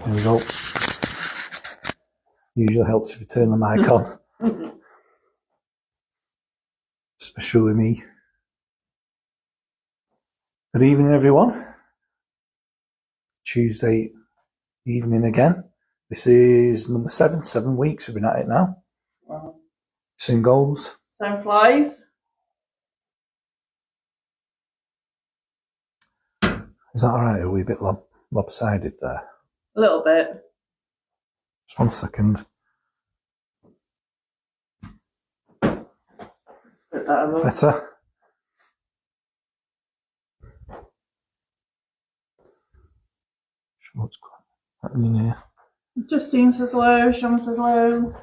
There we go. Usually helps if you turn the mic on. Especially me. Good evening, everyone. Tuesday evening again. This is number 7. 7 weeks we've been at it now. Wow. Soon goes. Time flies. Is that alright? Are we a bit lopsided there? A little bit. Just 1 second. Better? What's happening here? Justine says hello, Sean says hello.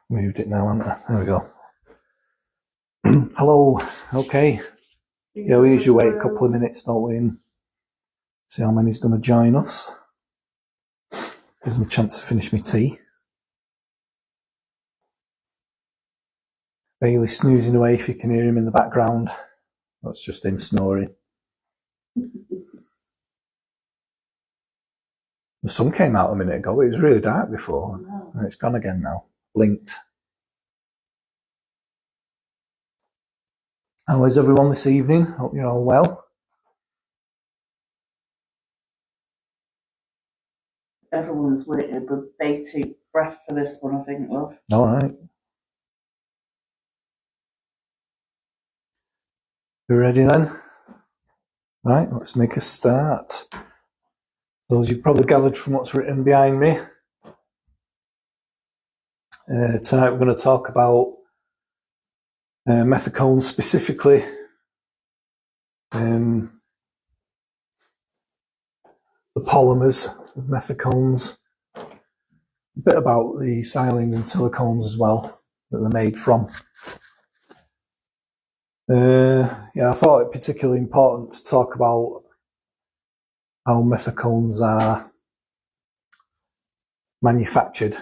Moved it now, haven't I? There we go. Hello. Okay. Yeah, we usually wait a couple of minutes, don't we, and see how many's going to join us. Gives me a chance to finish my tea. Bailey snoozing away if you can hear him in the background. That's just him snoring. The sun came out a minute ago. It was really dark before. And it's gone again now. Blinked. How is everyone this evening? Hope you're all well. Everyone's waiting with bated breath for this one, I think, love. All right. You ready then? Right, let's make a start. Those you've probably gathered from what's written behind me. Tonight we're going to talk about Methecones specifically. The polymers of Methecones. A bit about the silenes and silicones as well that they're made from. I thought it particularly important to talk about how Methecones are manufactured.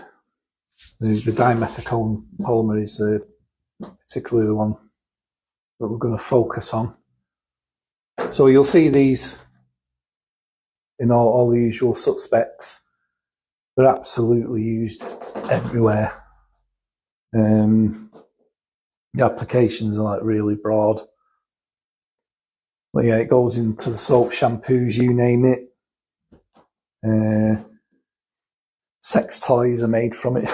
The dimethicone polymer is particularly the one that we're going to focus on. So you'll see these in all the usual suspects. They're absolutely used everywhere. The applications are like really broad. But yeah, it goes into the soap, shampoos, you name it. Sex toys are made from it.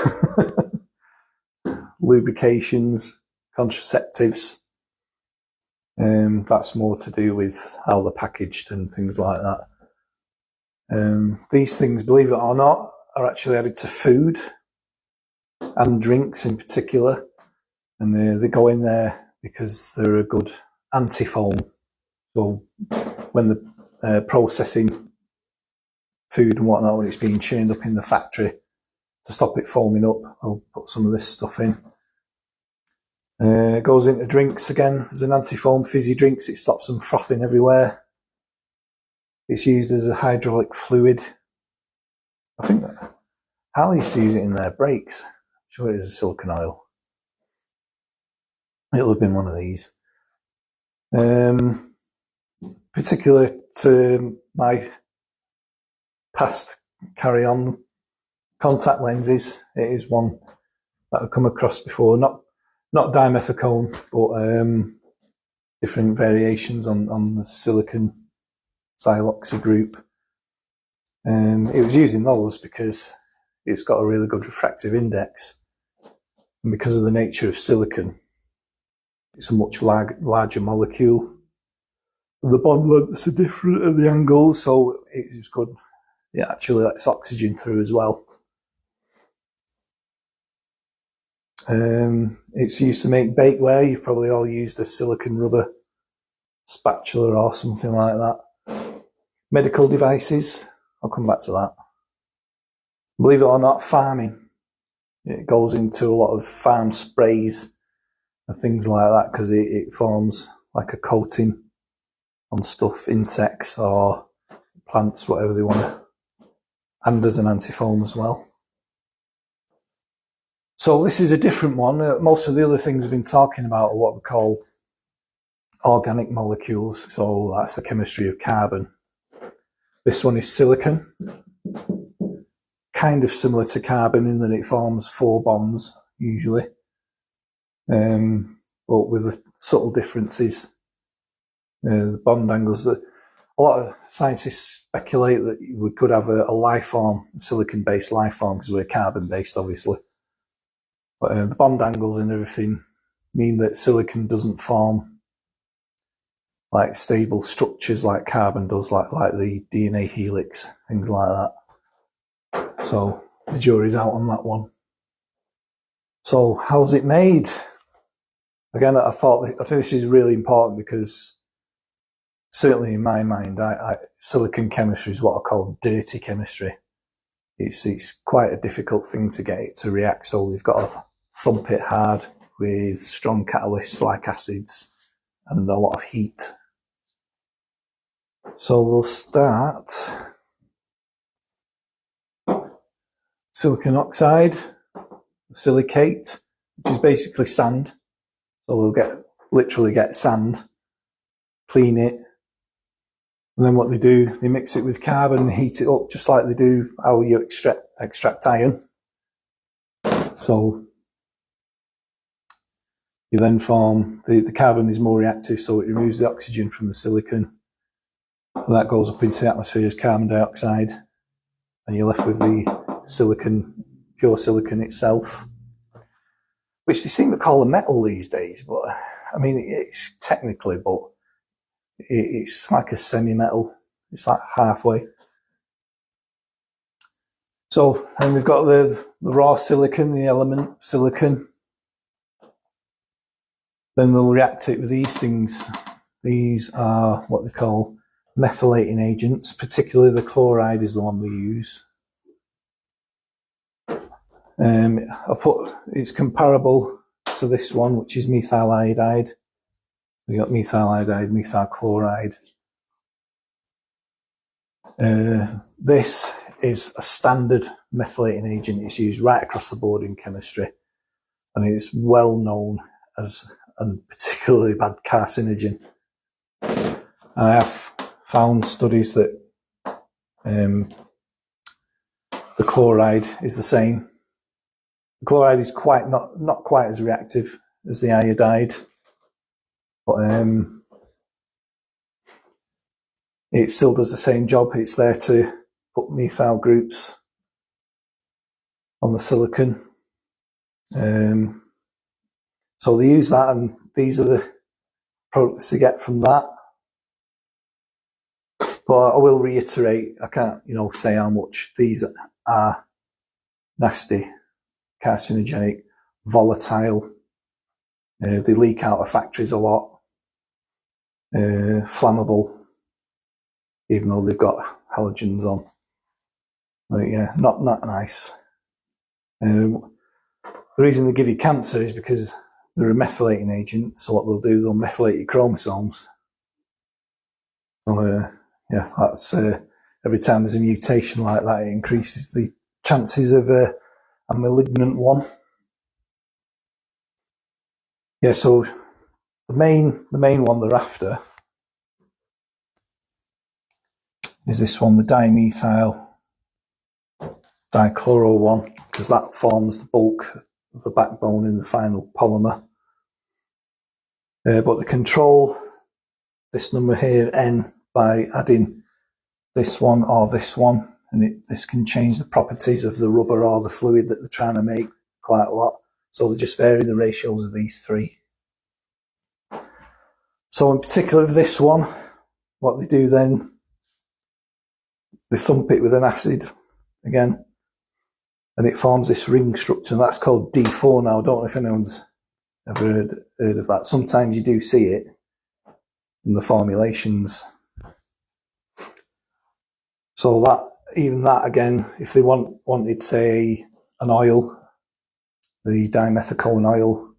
Lubrications, contraceptives. That's more to do with how they're packaged and things like that. These things, believe it or not, are actually added to food and drinks in particular. And they go in there because they're a good anti-foam. So when they're processing food and whatnot, when it's being churned up in the factory, to stop it foaming up, I'll put some of this stuff in. It goes into drinks again as an anti-foam. Fizzy drinks, it stops them frothing everywhere. It's used as a hydraulic fluid. I think that Hal used to use it in their brakes. I'm sure it was a silicone oil. It'll have been one of these. Particular to my past carry-on contact lenses, it is one that I've come across before. Not dimethicone, but different variations on the silicon siloxy group. It was using those because it's got a really good refractive index, and because of the nature of silicon, it's a much larger molecule. The bond lengths are different at the angles, so it's good. It actually lets oxygen through as well. It's used to make bakeware. You've probably all used a silicone rubber spatula or something like that. Medical devices, I'll come back to that. Believe it or not, farming. It goes into a lot of farm sprays and things like that because it forms like a coating on stuff, insects or plants, whatever they want to, and as an anti-foam as well. So this is a different one. Most of the other things we've been talking about are what we call organic molecules. So that's the chemistry of carbon. This one is silicon, kind of similar to carbon in that it forms 4 bonds usually, but with subtle differences. The bond angles. A lot of scientists speculate that we could have a life form, a silicon-based life form, because we're carbon-based, obviously. But the bond angles and everything mean that silicon doesn't form like stable structures like carbon does, like the DNA helix, things like that. So the jury's out on that one. So how's it made? Again, I think this is really important because certainly in my mind, silicon chemistry is what I call dirty chemistry. It's quite a difficult thing to get it to react, so you've got to thump it hard with strong catalysts like acids and a lot of heat. So we'll start silicon oxide, silicate, which is basically sand. So they'll literally get sand, clean it, and then what they do, they mix it with carbon and heat it up just like they do how you extract iron. So you then form, the carbon is more reactive, so it removes the oxygen from the silicon. And that goes up into the atmosphere as carbon dioxide, and you're left with the silicon, pure silicon itself, which they seem to call a metal these days, but I mean, it's technically, but it's like a semi-metal. It's like halfway. So, and we've got the raw silicon, the element silicon. Then they'll react it with these things. These are what they call methylating agents, particularly the chloride is the one they use. It's comparable to this one, which is methyl iodide. We got methyl iodide, methyl chloride. This is a standard methylating agent. It's used right across the board in chemistry, and it's well known as a particularly bad carcinogen. And I have found studies that the chloride is the same. The chloride is not quite as reactive as the iodide, but it still does the same job. It's there to put methyl groups on the silicon. So they use that, and these are the products they get from that. But I will reiterate, I can't, say how much these are nasty, carcinogenic, volatile. They leak out of factories a lot. Flammable, even though they've got halogens on. But yeah, not nice. The reason they give you cancer is because they're a methylating agent. So what they'll do, they'll methylate your chromosomes. So, yeah, that's every time there's a mutation like that, it increases the chances of a malignant one. Yeah, so the main one they're after is this one, the dimethyl dichloro one, because that forms the bulk of the backbone in the final polymer. But they control this number here, N, by adding this one or this one, and this can change the properties of the rubber or the fluid that they're trying to make quite a lot. So they just vary the ratios of these three. So in particular for this one, what they do then, they thump it with an acid again, and it forms this ring structure, and that's called D4 now. I don't know if anyone's ever heard of that. Sometimes you do see it in the formulations. So that again, if they wanted, say, an oil, the dimethicone oil,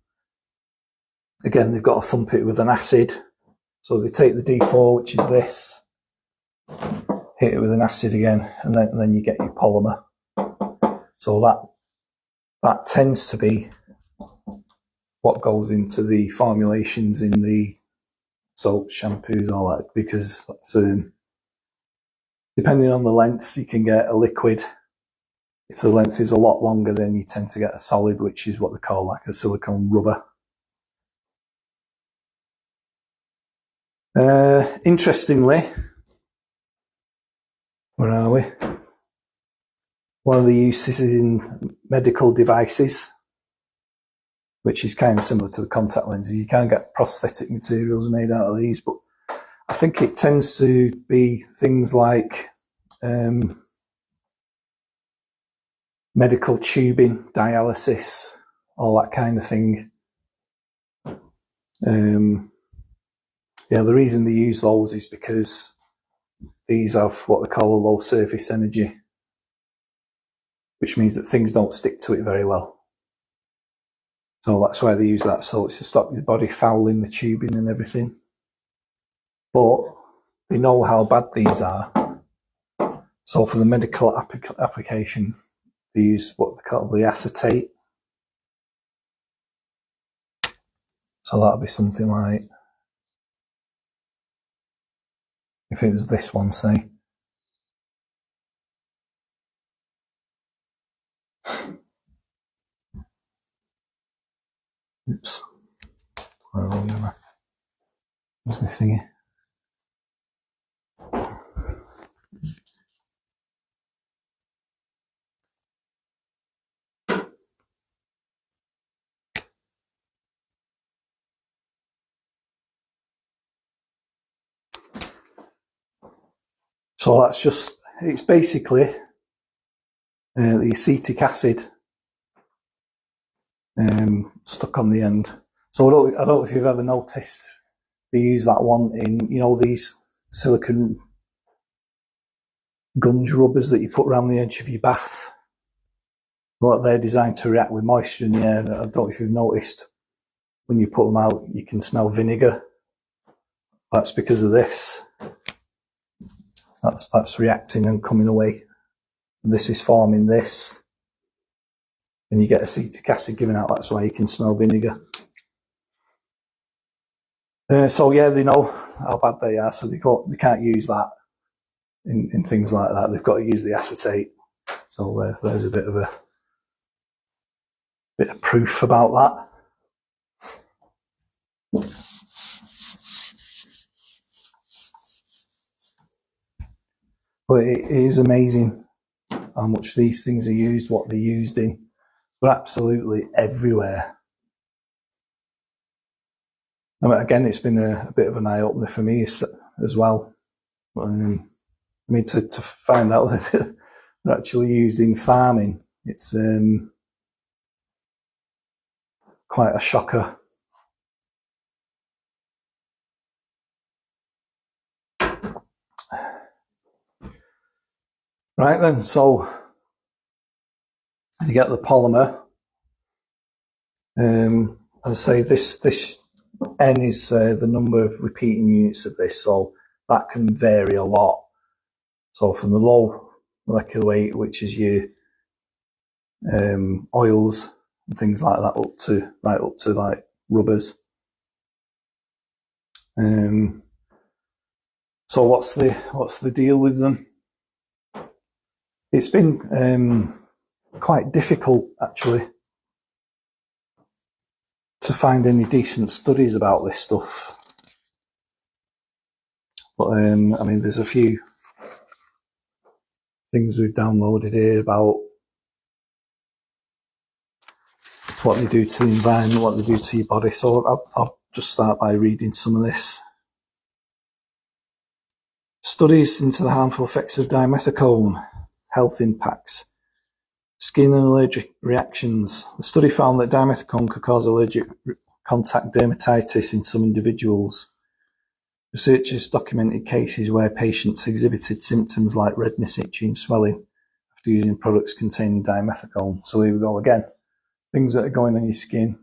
again, they've got to thump it with an acid. So they take the D4, which is this, hit it with an acid again, and then you get your polymer. So that tends to be what goes into the formulations in the soaps, shampoos, all that, because that's Depending on the length, you can get a liquid. If the length is a lot longer, then you tend to get a solid, which is what they call like a silicone rubber. Interestingly, where are we? One of the uses is in medical devices, which is kind of similar to the contact lenses. You can get prosthetic materials made out of these, but I think it tends to be things like medical tubing, dialysis, all that kind of thing. Yeah, the reason they use those is because these have what they call a low surface energy, which means that things don't stick to it very well. So that's why they use that. So it's to stop your body fouling the tubing and everything. But they know how bad these are. So for the medical application, they use what they call the acetate. So that'll be something like, if it was this one, say. Oops. Where's my thingy? So that's just, it's basically the acetic acid stuck on the end. So I don't know if you've ever noticed, they use that one in, you know, these silicone gunge rubbers that you put around the edge of your bath. What they're designed to react with moisture in the air. I don't know if you've noticed, when you put them out, you can smell vinegar. That's because of this. That's reacting and coming away. This is forming this. And you get acetic acid given out, that's why you can smell vinegar. So yeah, they know how bad they are, so they can't use that in things like that. They've got to use the acetate. So there's a bit of proof about that. But it is amazing how much these things are used, what they're used in. They're absolutely everywhere. I mean, again, it's been a bit of an eye-opener for me as well. I mean, to find out that they're actually used in farming, it's quite a shocker. Right then, so to get the polymer, as I say, this N is the number of repeating units of this, so that can vary a lot. So from the low molecular weight, which is your oils and things like that, up to like rubbers. So what's the deal with them? It's been quite difficult actually to find any decent studies about this stuff. But I mean, there's a few things we've downloaded here about what they do to the environment, what they do to your body. So I'll just start by reading some of this. Studies into the harmful effects of dimethicone, health impacts, skin and allergic reactions. The study found that dimethicone could cause allergic contact dermatitis in some individuals. Researchers documented cases where patients exhibited symptoms like redness, itching, swelling after using products containing dimethicone. So here we go again. Things that are going on your skin.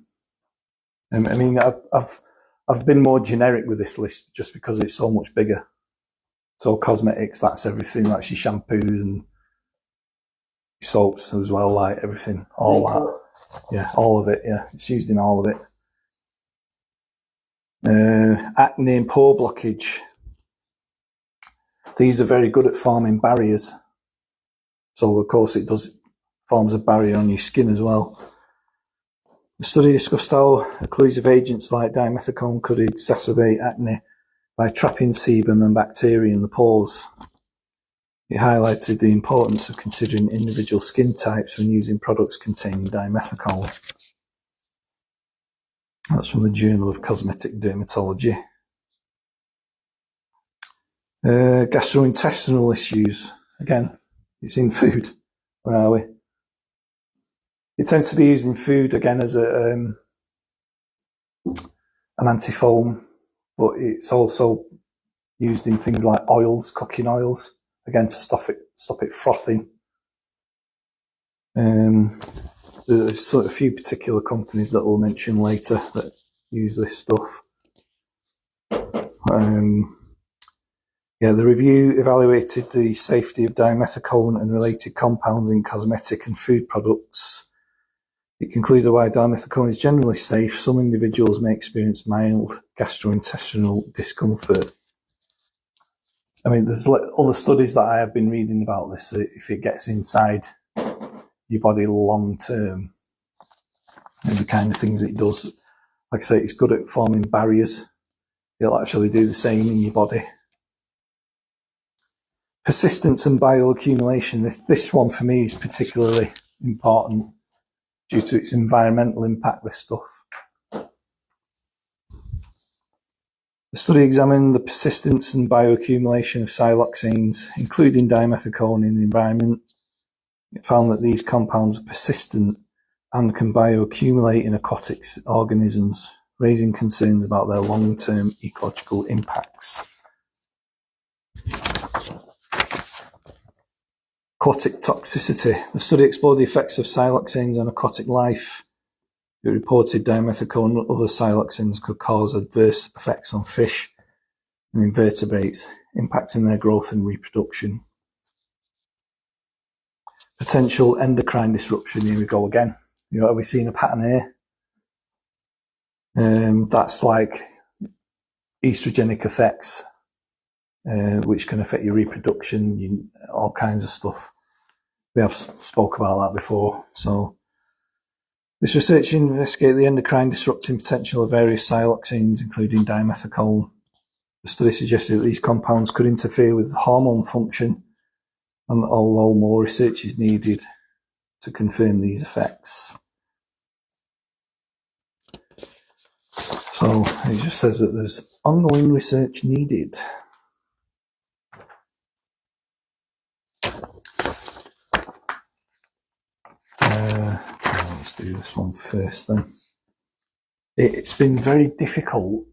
I mean, I've been more generic with this list just because it's so much bigger. So cosmetics, that's everything. That's your shampoos and soaps as well, like everything, all that. Yeah, all of it. Yeah, it's used in all of it. Acne and pore blockage. These are very good at forming barriers. So, of course, it forms a barrier on your skin as well. The study discussed how occlusive agents like dimethicone could exacerbate acne by trapping sebum and bacteria in the pores. It highlighted the importance of considering individual skin types when using products containing dimethicone. That's from the Journal of Cosmetic Dermatology. Gastrointestinal issues. Again, it's in food. Where are we? It tends to be used in food, again, as an antifoam, but it's also used in things like oils, cooking oils, again, to stop it frothing. There's sort of a few particular companies that we'll mention later that use this stuff. The review evaluated the safety of dimethicone and related compounds in cosmetic and food products. It concluded while dimethicone is generally safe, some individuals may experience mild gastrointestinal discomfort. I mean, there's other studies that I have been reading about this. If it gets inside your body long term, and the kind of things it does, like I say, it's good at forming barriers. It'll actually do the same in your body. Persistence and bioaccumulation. This one for me is particularly important due to its environmental impact, this stuff. The study examined the persistence and bioaccumulation of siloxanes, including dimethicone, in the environment. It found that these compounds are persistent and can bioaccumulate in aquatic organisms, raising concerns about their long-term ecological impacts. Aquatic toxicity. The study explored the effects of siloxanes on aquatic life. It reported dimethicone and other siloxanes could cause adverse effects on fish and invertebrates, impacting their growth and reproduction. Potential endocrine disruption. Here we go again. Are we seeing a pattern here? That's like estrogenic effects, which can affect your reproduction, all kinds of stuff. We have spoke about that before. So this research investigated the endocrine disrupting potential of various siloxanes, including dimethicone. The study suggested that these compounds could interfere with hormone function, and although more research is needed to confirm these effects. So it just says that there's ongoing research needed. Let's do this one first then. It's been very difficult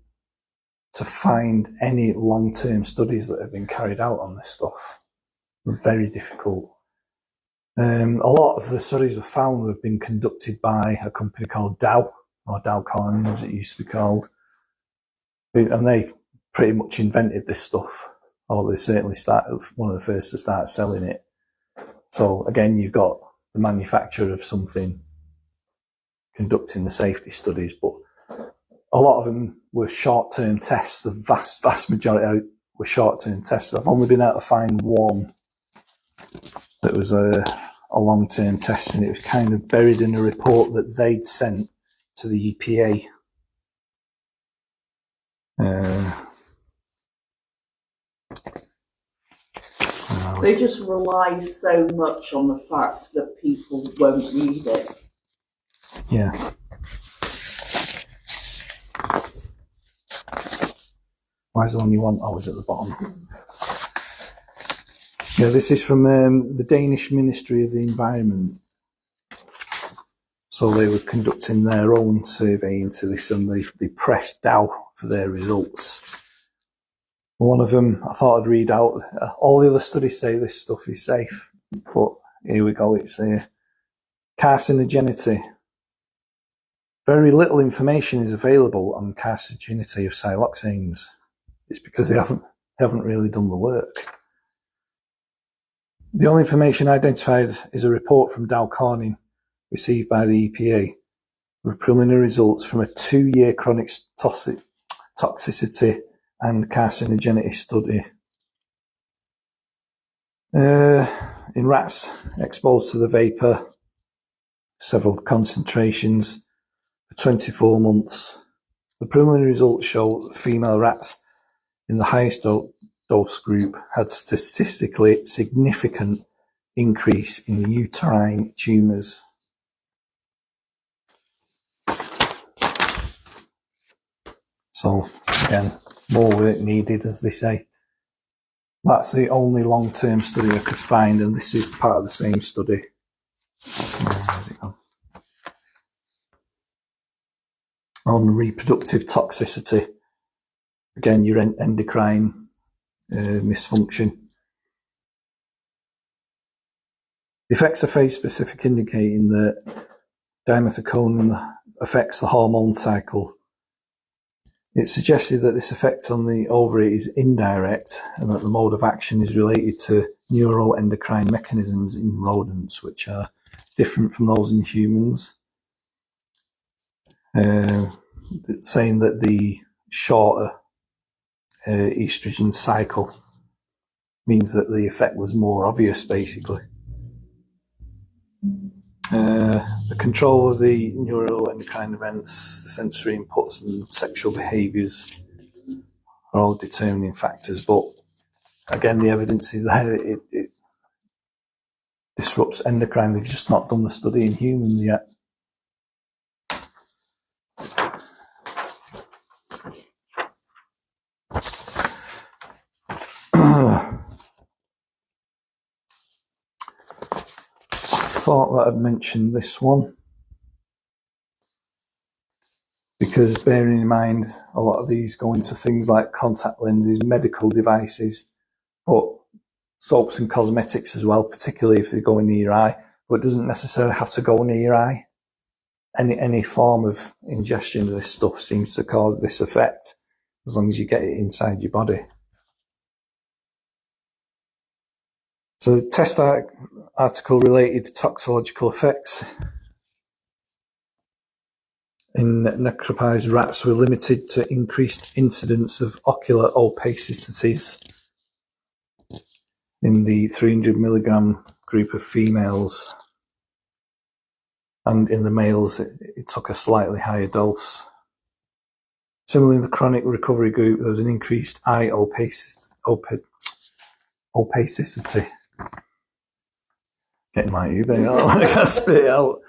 to find any long-term studies that have been carried out on this stuff. Very difficult. A lot of the studies were found have been conducted by a company called Dow, or Dow Corning as it used to be called. And they pretty much invented this stuff, or they certainly started one of the first to start selling it. So again, you've got the manufacturer of something conducting the safety studies, but a lot of them were short-term tests. The vast majority were short-term tests. I've only been able to find one that was a long-term test, and it was kind of buried in a report that they'd sent to the EPA. They just rely so much on the fact that people won't read it. Yeah. Where's the one you want? Oh, it's at the bottom. Yeah, this is from the Danish Ministry of the Environment. So they were conducting their own survey into this, and they pressed Dow for their results. One of them, I thought I'd read out. All the other studies say this stuff is safe, but here we go. It's carcinogenity. Very little information is available on carcinogenity of siloxanes. It's because they haven't really done the work. The only information identified is a report from Dow Corning received by the EPA with preliminary results from a 2-year chronic toxicity and carcinogenity study. In rats exposed to the vapour, several concentrations for 24 months, the preliminary results show that the female rats in the highest dose group had statistically significant increase in uterine tumours. So again, more work needed, as they say. That's the only long-term study I could find, and this is part of the same study. Where's it gone? On reproductive toxicity. Again, your endocrine misfunction. The effects are phase-specific, indicating that dimethicone affects the hormone cycle. It suggested that this effect on the ovary is indirect and that the mode of action is related to neuroendocrine mechanisms in rodents, which are different from those in humans. Saying that the shorter estrogen cycle means that the effect was more obvious, basically. The control of the neuroendocrine events, the sensory inputs and sexual behaviours are all determining factors, but again, the evidence is there. It disrupts endocrine. They've just not done the study in humans yet. I thought that I'd mention this one, because bearing in mind a lot of these go into things like contact lenses, medical devices, but soaps and cosmetics as well, particularly if they go near your eye, but it doesn't necessarily have to go near your eye. Any form of ingestion of this stuff seems to cause this effect, as long as you get it inside your body. So the test article related to toxicological effects in necropized rats were limited to increased incidence of ocular opacicities in the 300 milligram group of females, and in the males it took a slightly higher dose. Similarly, in the chronic recovery group, there was an increased eye opacicity. Getting my Uber, I can't spit it out.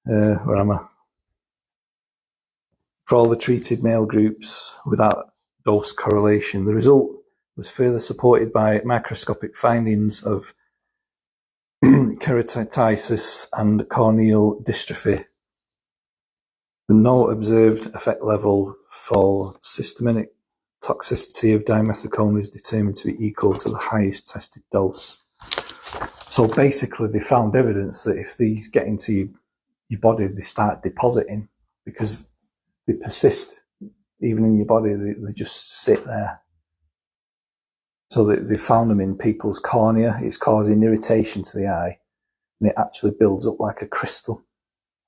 Where am I? For all the treated male groups without dose correlation. The result was further supported by microscopic findings of keratitis and corneal dystrophy. The no observed effect level for systemic toxicity of dimethicone is determined to be equal to the highest tested dose. So basically they found evidence that if these get into your body, they start depositing, because they persist even in your body, they just sit there. So they found them in people's cornea. It's causing irritation to the eye, and it actually builds up like a crystal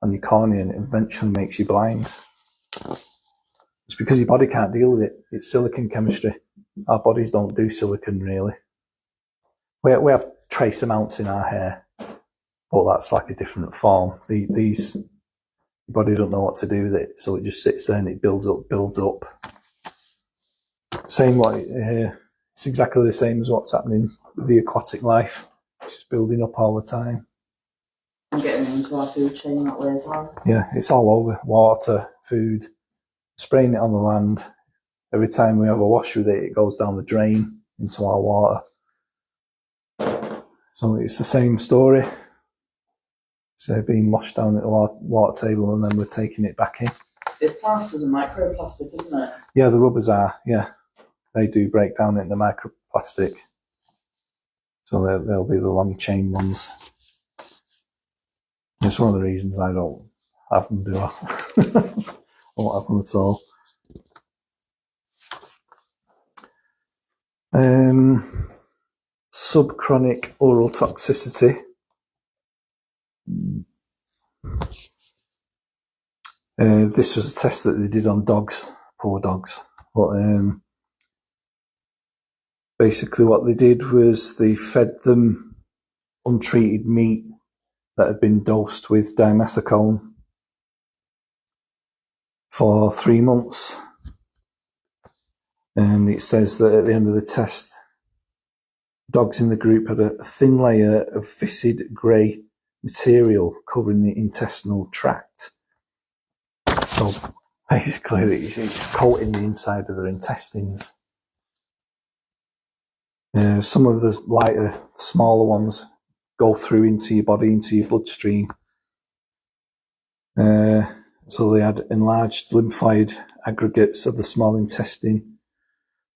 on your cornea, and it eventually makes you blind. It's because your body can't deal with it. It's silicon chemistry. Our bodies don't do silicon, really. We have trace amounts in our hair, but that's like a different form. These, your body don't know what to do with it, so it just sits there and it builds up. Same way, it's exactly the same as what's happening with the aquatic life. It's just building up all the time. And getting into our food chain that way as well. Yeah, it's all over. Water, food, spraying it on the land. Every time we have a wash with it, it goes down the drain into our water. So it's the same story. So being washed down at the water table, and then we're taking it back in. It's classed as a microplastic, isn't it? Yeah, the rubbers are, yeah. They do break down into microplastic. So they'll be the long chain ones. It's one of the reasons I don't have them, do I? I won't have them at all. Subchronic oral toxicity. This was a test that they did on dogs, poor dogs. But Basically what they did was they fed them untreated meat that had been dosed with dimethicone for 3 months. And it says that at the end of the test, dogs in the group had a thin layer of viscid grey material covering the intestinal tract. So basically it's coating the inside of their intestines. Some of the lighter, smaller ones go through into your body, into your bloodstream. So they had enlarged lymphoid aggregates of the small intestine.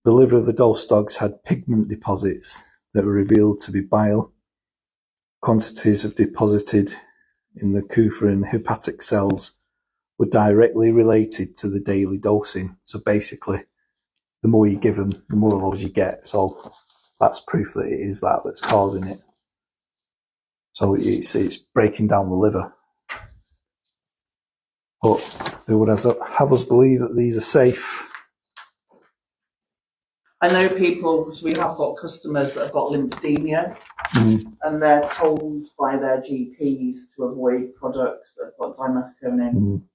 The liver of the dose dogs had pigment deposits that were revealed to be bile. Quantities of deposited in the Kupffer and hepatic cells were directly related to the daily dosing. So basically, the more you give them, the more of those you get. So that's proof that it is that's causing it. So it's breaking down the liver. But they would have us believe that these are safe. I know people, because we have got customers that have got lymphedema, and they're told by their GPs to avoid products that have got dimethicone in.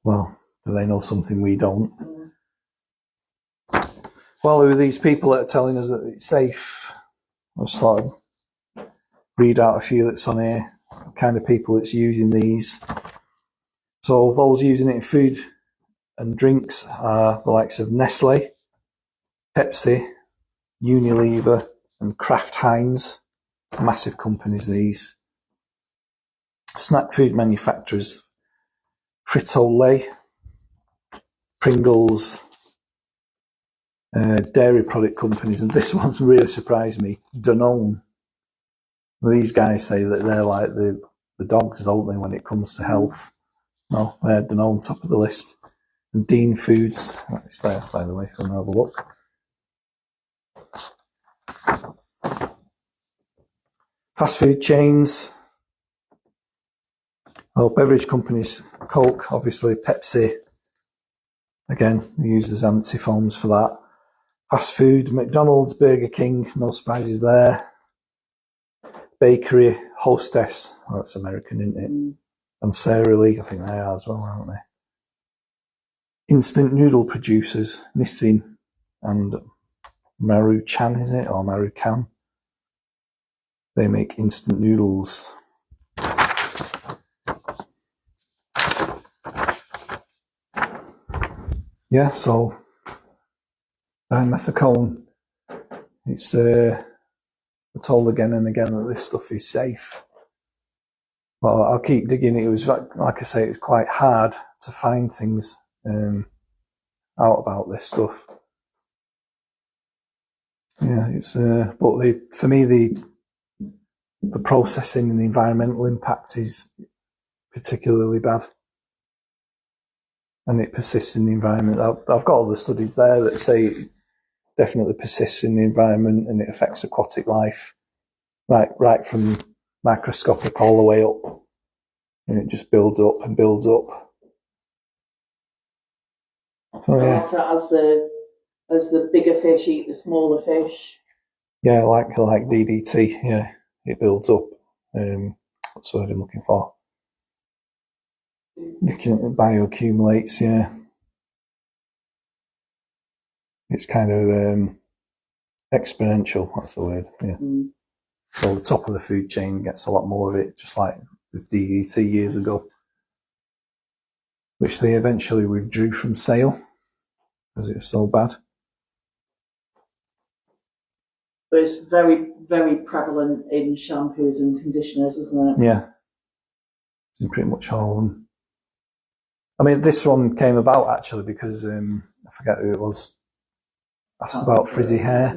Well, do they know something we don't? Well, who are these people that are telling us that it's safe? I'll start to read out a few that's on here, the kind of people that's using these. So those using it in food and drinks are the likes of Nestle, Pepsi, Unilever and Kraft Heinz. Massive companies, these. Snack food manufacturers, Frito-Lay, Pringles, dairy product companies, and this one's really surprised me, Danone. These guys say that they're like the dogs, don't they, when it comes to health? No, they're Danone, top of the list. And Dean Foods, it's there, by the way, if you want to have a look. Fast food chains. Well, beverage companies, Coke, obviously, Pepsi. Again, we use as antifoams for that. Fast food, McDonald's, Burger King, no surprises there. Bakery, Hostess, well, that's American, isn't it? And Sara Lee, I think they are as well, aren't they? Instant noodle producers, Nissin and Maruchan, is it? Or Maruchan. They make instant noodles. Yeah, so dimethicone. It's we're told again and again that this stuff is safe. Well, I'll keep digging. It was, like I say, it was quite hard to find things out about this stuff. Yeah, it's but for me the processing and the environmental impact is particularly bad, and it persists in the environment. I've got all the studies there that say it definitely persists in the environment and it affects aquatic life, right from microscopic all the way up, and it just builds up and builds up. So, yeah. Also, as the bigger fish eat the smaller fish. Yeah, like DDT. Yeah, it builds up. What's the word I'm looking for? It bioaccumulates. Yeah, it's kind of exponential. That's the word. Yeah. So the top of the food chain gets a lot more of it, just like with DDT years ago, which they eventually withdrew from sale because it was so bad. But it's very, very prevalent in shampoos and conditioners, isn't it? Yeah. It's in pretty much all of them. I mean, this one came about actually because I forget who it was. Asked about frizzy hair.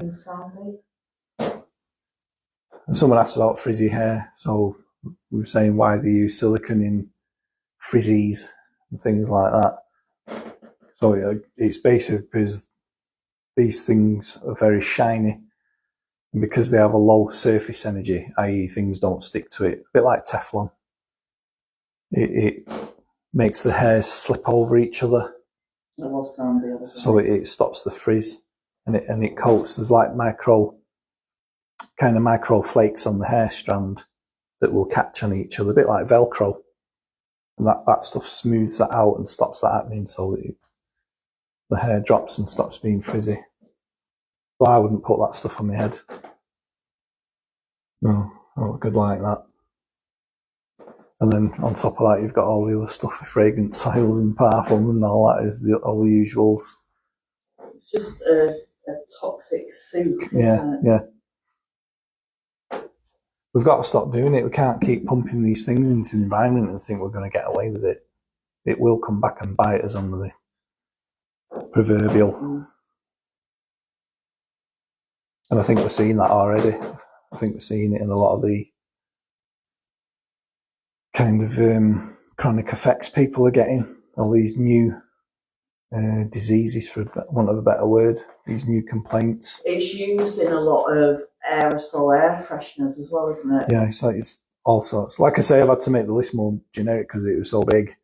And someone asked about frizzy hair, so we were saying why they use silicone in frizzies and things like that. So it's basically because these things are very shiny, and because they have a low surface energy, i.e. things don't stick to it, a bit like Teflon. It makes the hairs slip over each other It was sound the other day. So it stops the frizz, and it coats. There's like micro flakes on the hair strand that will catch on each other, a bit like Velcro. And that stuff smooths that out and stops that happening, so that the hair drops and stops being frizzy. But I wouldn't put that stuff on my head. No, I don't look good like that. And then on top of that, you've got all the other stuff, fragrance oils and parfum and all that, is all the usuals. It's just a toxic soup. Yeah. We've got to stop doing it. We can't keep pumping these things into the environment and think we're going to get away with it. It will come back and bite us on the proverbial. And I think we're seeing that already. I think we're seeing it in a lot of the kind of chronic effects people are getting. All these new diseases, for want of a better word, these new complaints. It's used in a lot of aerosol air fresheners as well, isn't it? Yeah, it's all sorts. Like I say, I've had to make the list more generic because it was so big.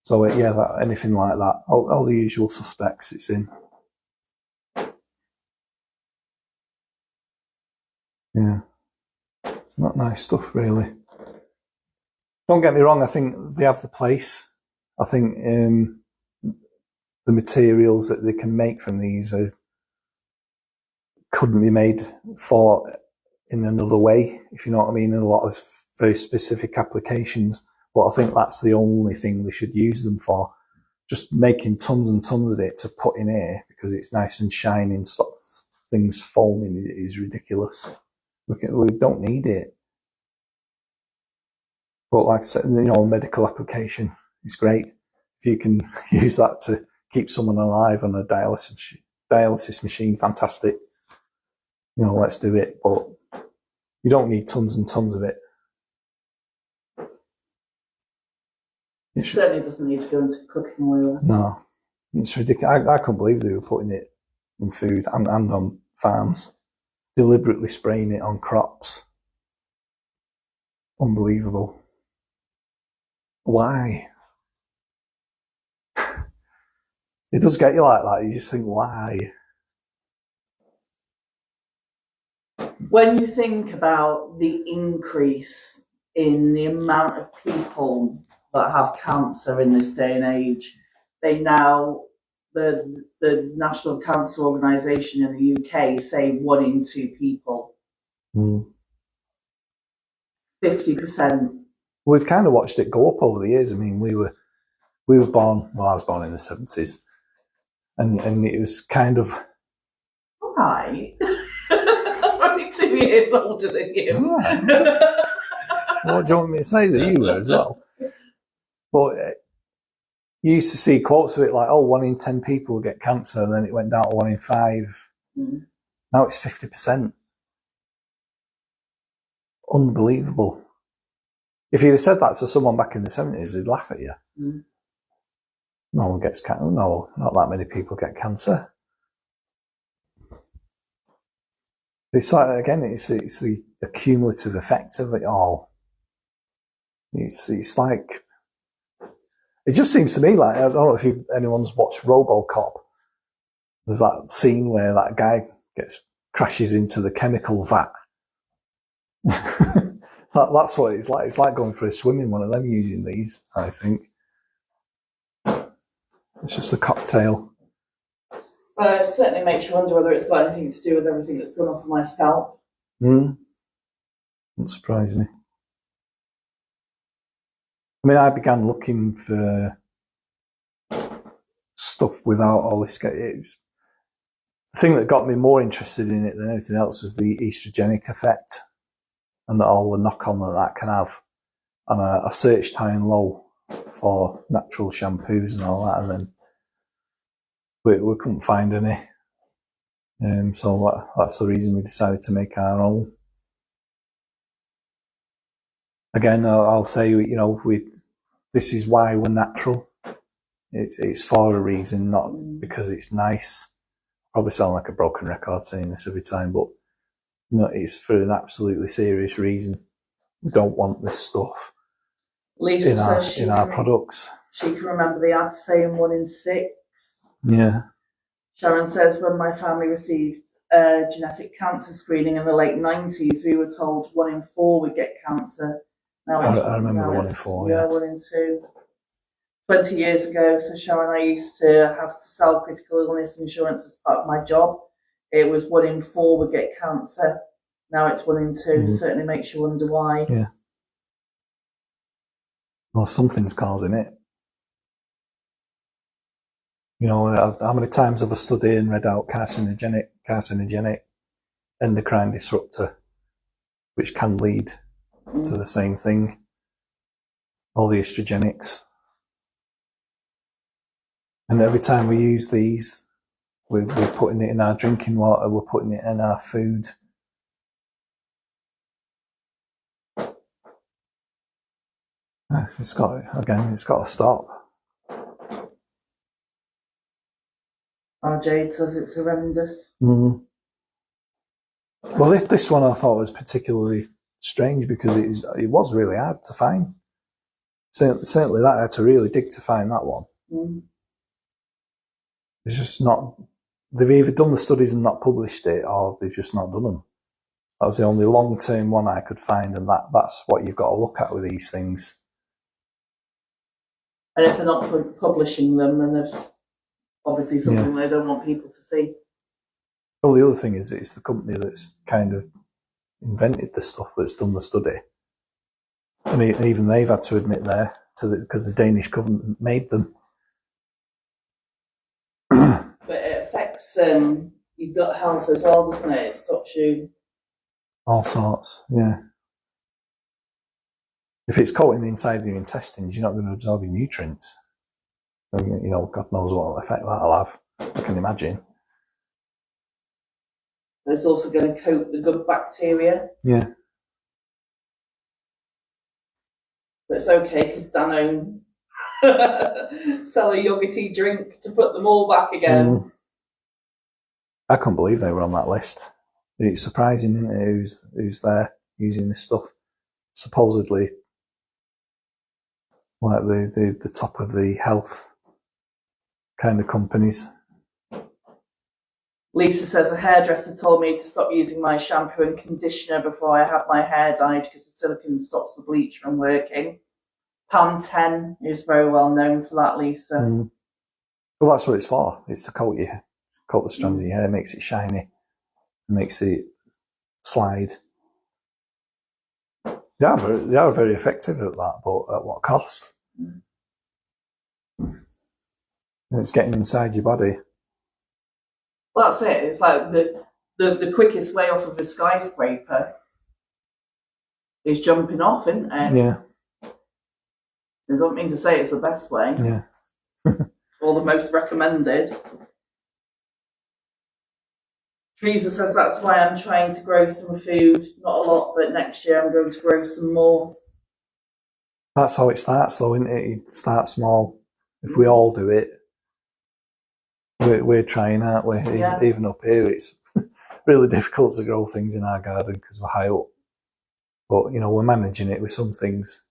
So anything like that, all the usual suspects it's in. Yeah, not nice stuff really. Don't get me wrong, I think they have the place. I think the materials that they can make from these couldn't be made in another way, if you know what I mean, in a lot of very specific applications. But I think that's the only thing they should use them for. Just making tons and tons of it to put in here because it's nice and shiny and stops things foaming is ridiculous. We don't need it. But like I said, medical application is great. If you can use that to keep someone alive on a dialysis machine, fantastic. Let's do it. But you don't need tons and tons of it. It certainly doesn't need to go into cooking oils. No, it's ridiculous. I couldn't believe they were putting it in food and on farms, deliberately spraying it on crops. Unbelievable. Why? It does get you like that. You just think, why? When you think about the increase in the amount of people that have cancer in this day and age, the National Cancer Organisation in the UK say 1 in 2 people. 50%. We've kind of watched it go up over the years. I mean, we were born. Well, I was born in the 70s, and it was kind of right. I'm only 2 years older than you. Right. What do you want me to say that you were as well? But you used to see quotes of it like, 1 in 10 people get cancer, and then it went down to 1 in 5. Now it's 50%. Unbelievable. If you'd have said that to someone back in the 70s, they'd laugh at you. No one gets cancer. No, not that many people get cancer. It's like, again, it's the accumulative effect of it all. It's like, it just seems to me like, I don't know if anyone's watched RoboCop. There's that scene where that guy crashes into the chemical vat. That's what it's like. It's like going for a swim in one of them using these, I think. It's just a cocktail. It certainly makes you wonder whether it's got anything to do with everything that's gone off of my scalp. Wouldn't surprise me. I mean, I began looking for stuff without all this. The thing that got me more interested in it than anything else was the estrogenic effect and all the knock-on that can have. And I searched high and low for natural shampoos and all that, and then we couldn't find any. So that's the reason we decided to make our own. Again, I'll say, this is why we're natural. It's for a reason, not because it's nice. Probably sound like a broken record saying this every time, but it's for an absolutely serious reason. We don't want this stuff Lisa in our products. She can remember the ad saying 1 in 6 Yeah. Sharon says, when my family received genetic cancer screening in the late 90s, we were told 1 in 4 would get cancer. I remember the 1 in 4, yeah. 1 in 2. 20 years ago, so Sharon, I used to have to sell critical illness insurance as part of my job. It was 1 in 4 would get cancer. Now it's 1 in 2. Certainly makes you wonder why. Yeah. Well, something's causing it. You know, how many times have I studied and read out carcinogenic, endocrine disruptor, which can lead to the same thing. All the estrogenics. And every time we use these, we're putting it in our drinking water, we're putting it in our food. It's got to stop. Our Jade says it's horrendous. Well, this one I thought was particularly strange because it was really hard to find. Certainly that I had to really dig to find that one. It's just not. They've either done the studies and not published it, or they've just not done them. That was the only long-term one I could find, and that's what you've got to look at with these things. And if they're not publishing them, then there's obviously something they don't want people to see. Well, the other thing is it's the company that's kind of invented the stuff that's done the study. And even they've had to admit because the Danish government made them. But it affects your gut health as well, doesn't it? It stops you. All sorts, yeah. If it's coating the inside of your intestines, you're not going to absorb your nutrients. And, you know, God knows what effect that'll have. I can imagine. It's also going to coat the good bacteria. Yeah. But it's okay because Danone sell a yogurty drink to put them all back again. I couldn't believe they were on that list. It's surprising, isn't it, who's there using this stuff. Supposedly, like the top of the health kind of companies. Lisa says a hairdresser told me to stop using my shampoo and conditioner before I had my hair dyed because the silicone stops the bleach from working. Pan 10 is very well known for that, Lisa. Well, that's what it's for. It's to coat the strands of your hair, makes it shiny, makes it slide. They are very effective at that, but at what cost? And it's getting inside your body. Well, that's it. It's like the quickest way off of a skyscraper is jumping off, isn't it? Yeah. I don't mean to say it's the best way. Yeah. Or the most recommended. Teresa says that's why I'm trying to grow some food. Not a lot, but next year I'm going to grow some more. That's how it starts, though, isn't it? You start small. If we all do it, we're trying, aren't we? Yeah. Even up here, it's really difficult to grow things in our garden because we're high up. But, you know, we're managing it with some things.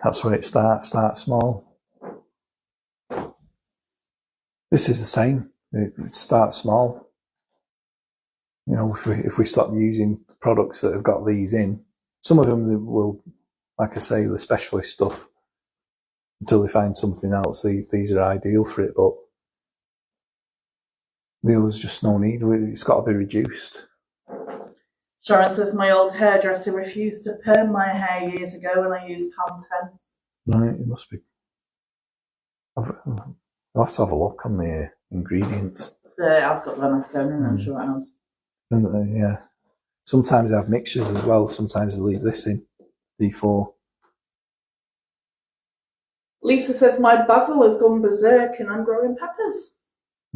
That's where it starts. Start small. This is the same. It starts small. You know, if we stop using products that have got these in, some of them will, like I say, the specialist stuff, until they find something else. These are ideal for it, but there's just no need. It's got to be reduced. Sharon says my old hairdresser refused to perm my hair years ago when I used Pan 10. Right, it must be. I'll have to have a look on the ingredients. It has got the Methecones, I'm sure it has. And, yeah. Sometimes they have mixtures as well. Sometimes they leave this in, D4. Lisa says my basil has gone berserk and I'm growing peppers.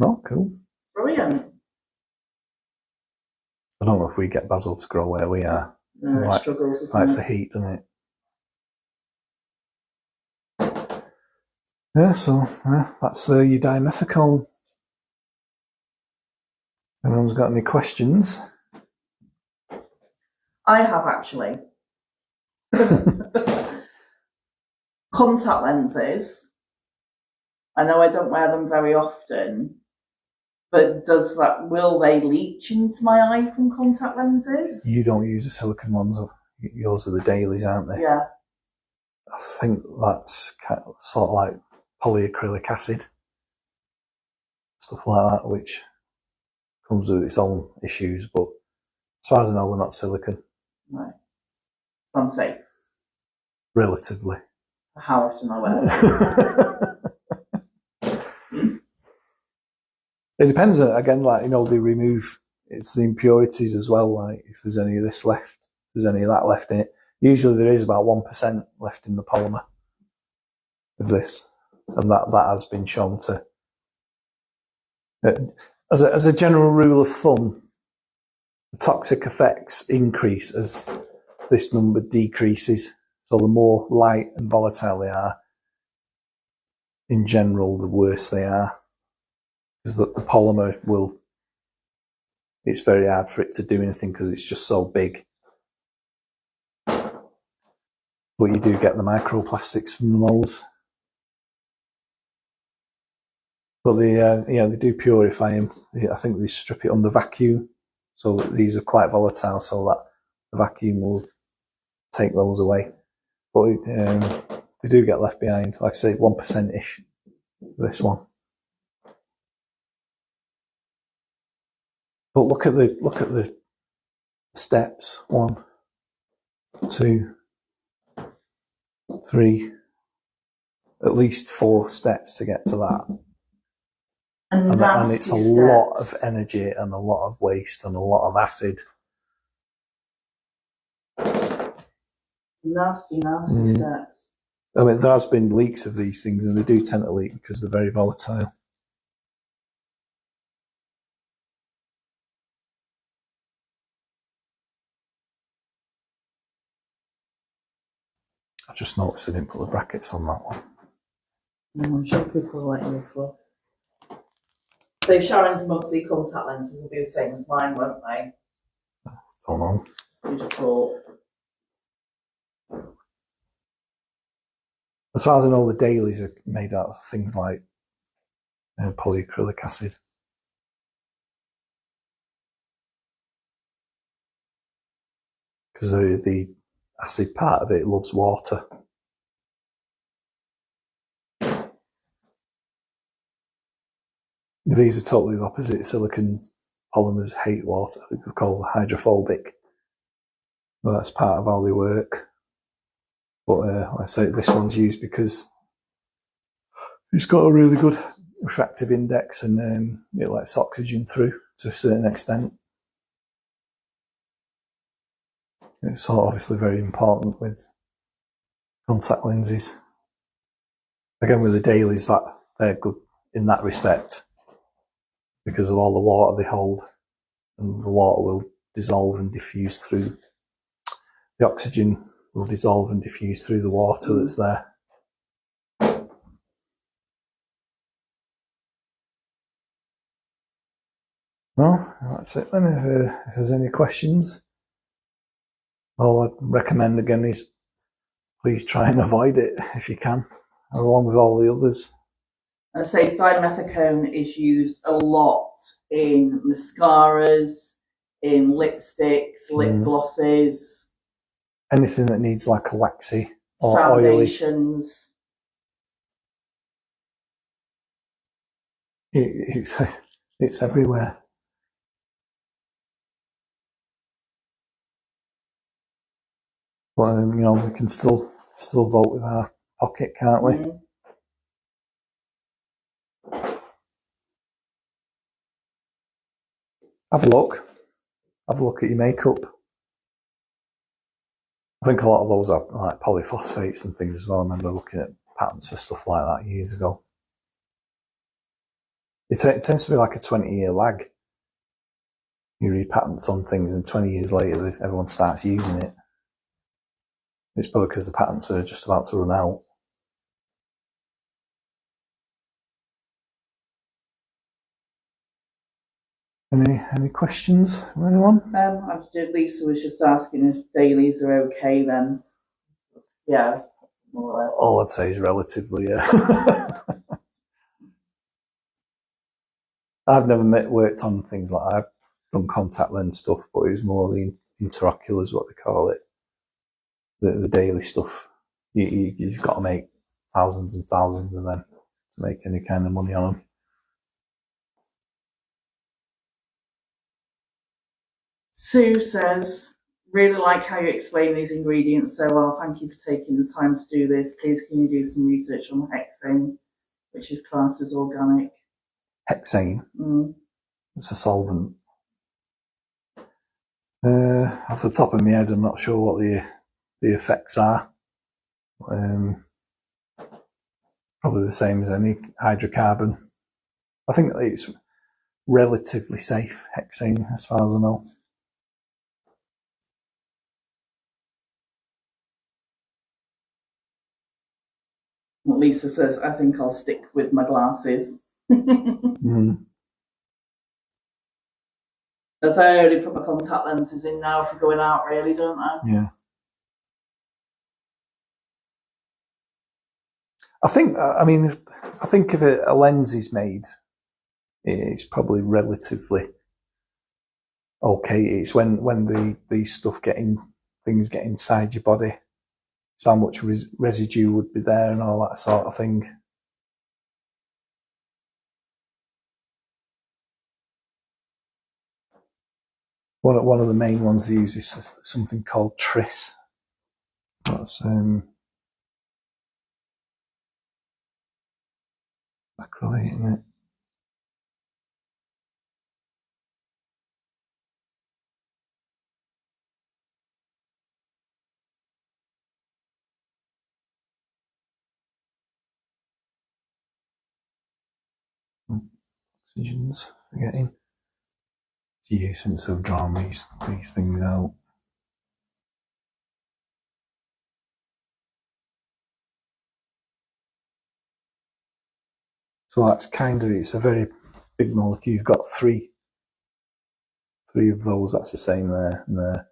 Oh, cool. Brilliant. I don't know if we get basil to grow where we are. No, it struggles, isn't Likes it? the heat, doesn't it? Yeah, so that's your dimethicone. Anyone's got any questions? I have actually. Contact lenses. I know I don't wear them very often, but will they leach into my eye from contact lenses? You don't use the silicone ones. Yours are the dailies, aren't they? Yeah. I think that's sort of like polyacrylic acid, stuff like that, which comes with its own issues. But as far as I know, they're not silicone. No. I'm safe. Relatively. How often I wear them? It depends, again, like, they remove, it's the impurities as well, like if there's any of this left, if there's any of that left in it. Usually there is about 1% left in the polymer of this, and that has been shown to, as a general rule of thumb, the toxic effects increase as this number decreases. So the more light and volatile they are, in general, the worse they are. Because the polymer it's very hard for it to do anything because it's just so big. But you do get the microplastics from those. But they do purify them. I think they strip it under vacuum. So that these are quite volatile, so that the vacuum will take those away. But they do get left behind, like I say, 1%-ish, this one. But look at the steps. 1, 2, 3, at least 4 steps to get to that. And it's a lot of energy and a lot of waste and a lot of acid. Nasty steps. I mean, there has been leaks of these things, and they do tend to leak because they're very volatile. I just noticed I didn't put the brackets on that one. I'm sure people will let you flow. So Sharon's monthly contact lenses will be the same as mine, won't they? Don't know. Beautiful. As far as I know, the dailies are made out of things like polyacrylic acid. Because the acid part of it loves water. These are totally the opposite. Silicon polymers hate water. They're called hydrophobic. Well, that's part of how they work. But I say this one's used because it's got a really good refractive index, and it lets oxygen through to a certain extent. It's obviously very important with contact lenses. Again, with the dailies, they're good in that respect because of all the water they hold, and the water will dissolve and diffuse through. The oxygen will dissolve and diffuse through the water that's there. Well, that's it then. If there's any questions, all I'd recommend again is please try and avoid it if you can, along with all the others. I say dimethicone is used a lot in mascaras, in lipsticks, lip glosses. Anything that needs like a waxy or foundations. Oily. It's everywhere. But we can still vote with our pocket, can't we? Mm-hmm. Have a look at your makeup. I think a lot of those are like polyphosphates and things as well. I remember looking at patents for stuff like that years ago. It tends to be like a 20-year lag. You read patents on things and 20 years later everyone starts using it. It's probably because the patents are just about to run out. Any questions from anyone? Lisa was just asking if dailies are okay then. Yeah. All I'd say is relatively, yeah. I've never worked on things like that. I've done contact lens stuff, but it was more the interoculars, what they call it, the daily stuff. You've got to make thousands and thousands of them to make any kind of money on them. Sue says, really like how you explain these ingredients so well. Thank you for taking the time to do this. Please can you do some research on hexane, which is classed as organic? Hexane? It's a solvent. Off the top of my head, I'm not sure what the effects are. Probably the same as any hydrocarbon. I think it's relatively safe, hexane, as far as I know. Lisa says, I think I'll stick with my glasses. As I only put my contact lenses in now for going out, really, don't I? Yeah. I think if a lens is made, it's probably relatively okay. It's when these stuff things get inside your body, it's how much residue would be there and all that sort of thing. One of the main ones they use is something called tris. That's acrylate, isn't it? Oxygens, forgetting. It's years since I've drawn these things out. So that's it's a very big molecule. You've got three of those, that's the same there, and they're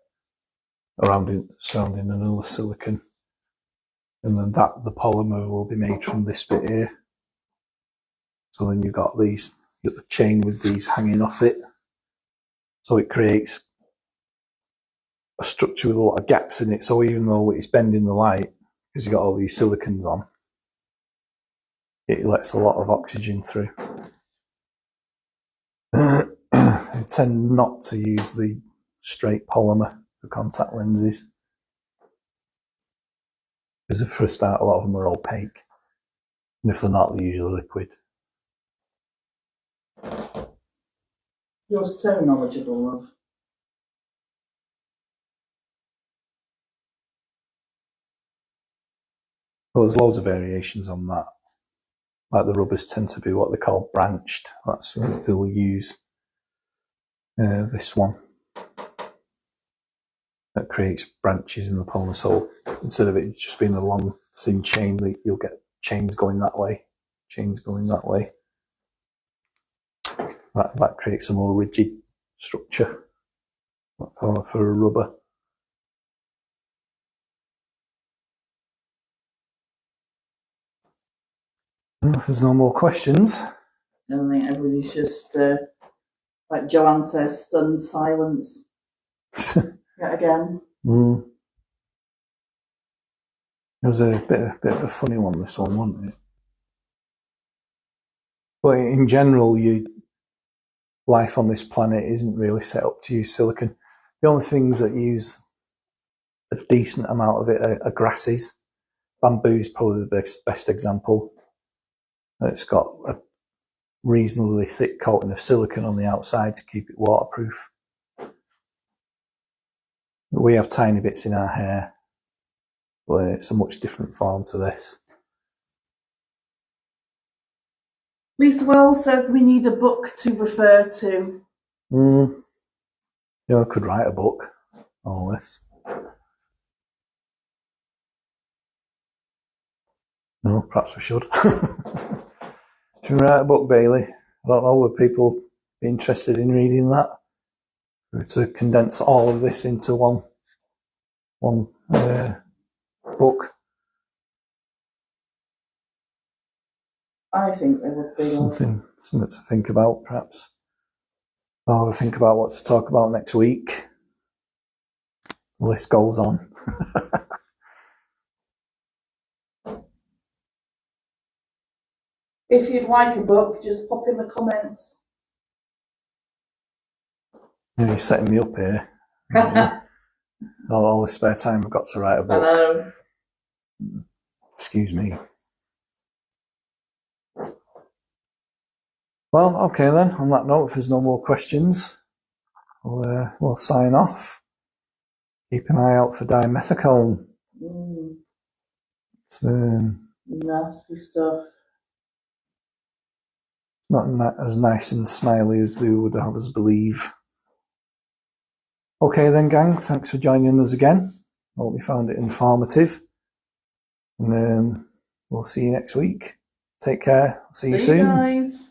surrounding another silicon. And then the polymer will be made from this bit here. So then you've got the chain with these hanging off it. So it creates a structure with a lot of gaps in it. So even though it's bending the light, because you've got all these silicons on, it lets a lot of oxygen through. I tend not to use the straight polymer for contact lenses, because for a start, a lot of them are opaque. And if they're not, they're usually liquid. You're so knowledgeable, love. Well, there's loads of variations on that. Like the rubbers tend to be what they call branched. That's what they'll use. This one that creates branches in the polymer. So instead of it just being a long, thin chain, you'll get chains going that way, chains going that way. That creates a more rigid structure for a rubber. Well, if there's no more questions, I think everybody's just, like Joanne says, stunned silence. Yet again. It was a bit of a funny one, this one, wasn't it? But in general, life on this planet isn't really set up to use silicon. The only things that use a decent amount of it are grasses. Bamboo is probably the best example. It's got a reasonably thick coating of silicon on the outside to keep it waterproof. We have tiny bits in our hair, but it's a much different form to this. Lisa Wells says we need a book to refer to. I could write a book on all this. No, perhaps we should. Should we write a book, Bailey? I don't know, would people be interested in reading that? To condense all of this into one book. I think they would be. Something to think about, perhaps. I'll have a think about what to talk about next week. The list goes on. If you'd like a book, just pop in the comments. Yeah, you're setting me up here. All the spare time I've got to write a book. I know. Excuse me. Well, okay then. On that note, if there's no more questions, we'll sign off. Keep an eye out for dimethicone. It's nasty stuff. Not as nice and smiley as they would have us believe. Okay then, gang. Thanks for joining us again. Hope you found it informative. And we'll see you next week. Take care. See you soon. Guys.